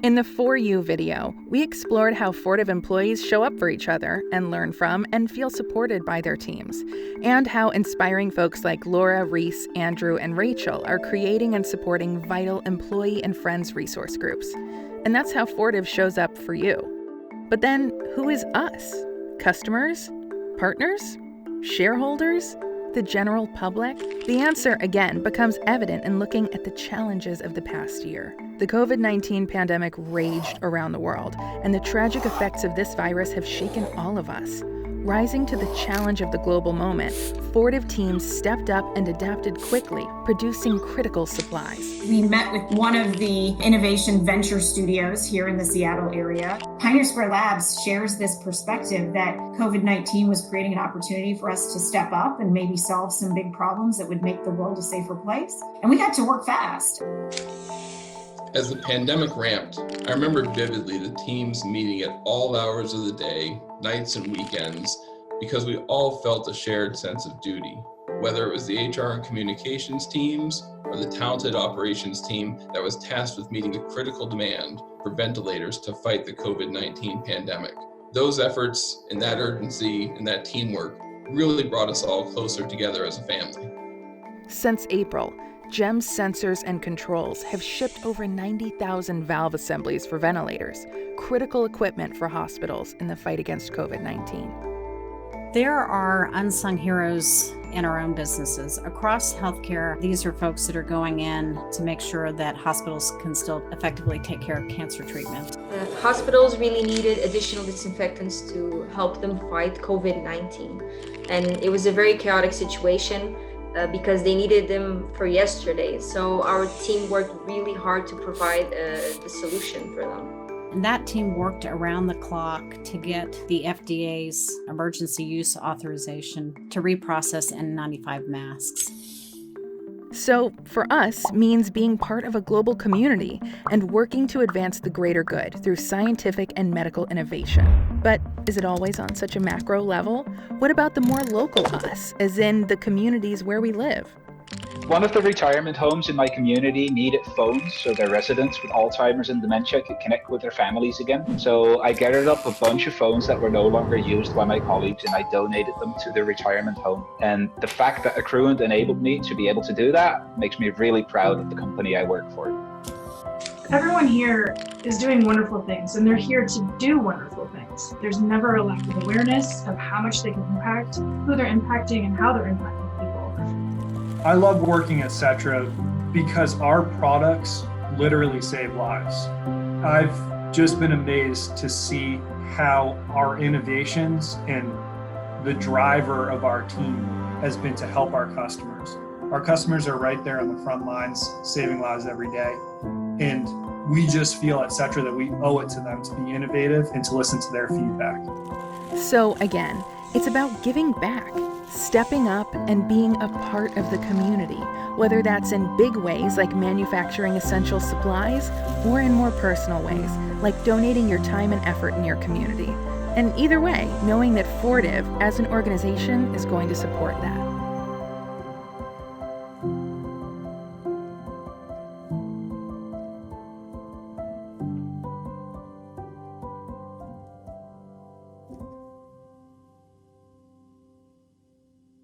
In the For You video, we explored how Fortive employees show up for each other and learn from and feel supported by their teams, and how inspiring folks like Laura, Reese, Andrew, and Rachel are creating and supporting vital employee and friends resource groups. And that's how Fortive shows up for you. But then, who is us? Customers? Partners? Shareholders? The general public? The answer, again, becomes evident in looking at the challenges of the past year. The COVID-19 pandemic raged around the world, and the tragic effects of this virus have shaken all of us. Rising to the challenge of the global moment, Fortive teams stepped up and adapted quickly, producing critical supplies. We met with one of the innovation venture studios here in the Seattle area. Pioneer Square Labs shares this perspective that COVID-19 was creating an opportunity for us to step up and maybe solve some big problems that would make the world a safer place. And we had to work fast. As the pandemic ramped, I remember vividly the teams meeting at all hours of the day, nights and weekends, because we all felt a shared sense of duty, whether it was the HR and communications teams or the talented operations team that was tasked with meeting the critical demand for ventilators to fight the COVID-19 pandemic. Those efforts and that urgency and that teamwork really brought us all closer together as a family. Since April, GEMS sensors and controls have shipped over 90,000 valve assemblies for ventilators, critical equipment for hospitals in the fight against COVID-19. There are unsung heroes in our own businesses. Across healthcare, these are folks that are going in to make sure that hospitals can still effectively take care of cancer treatment. Hospitals really needed additional disinfectants to help them fight COVID-19. And it was a very chaotic situation. Because they needed them for yesterday. So our team worked really hard to provide the solution for them. And that team worked around the clock to get the FDA's emergency use authorization to reprocess N95 masks. So, for us, means being part of a global community and working to advance the greater good through scientific and medical innovation. But is it always on such a macro level? What about the more local us, as in the communities where we live? One of the retirement homes in my community needed phones so their residents with Alzheimer's and dementia could connect with their families again. So I gathered up a bunch of phones that were no longer used by my colleagues and I donated them to the retirement home. And the fact that Accruent enabled me to be able to do that makes me really proud of the company I work for. Everyone here is doing wonderful things and they're here to do wonderful things. There's never a lack of awareness of how much they can impact, who they're impacting, and how they're impacting people. I love working at Setra because our products literally save lives. I've just been amazed to see how our innovations and the driver of our team has been to help our customers. Our customers are right there on the front lines, saving lives every day. And we just feel at Setra that we owe it to them to be innovative and to listen to their feedback. So again, it's about giving back, stepping up and being a part of the community, whether that's in big ways like manufacturing essential supplies or in more personal ways like donating your time and effort in your community. And either way, knowing that Fortive as an organization is going to support that.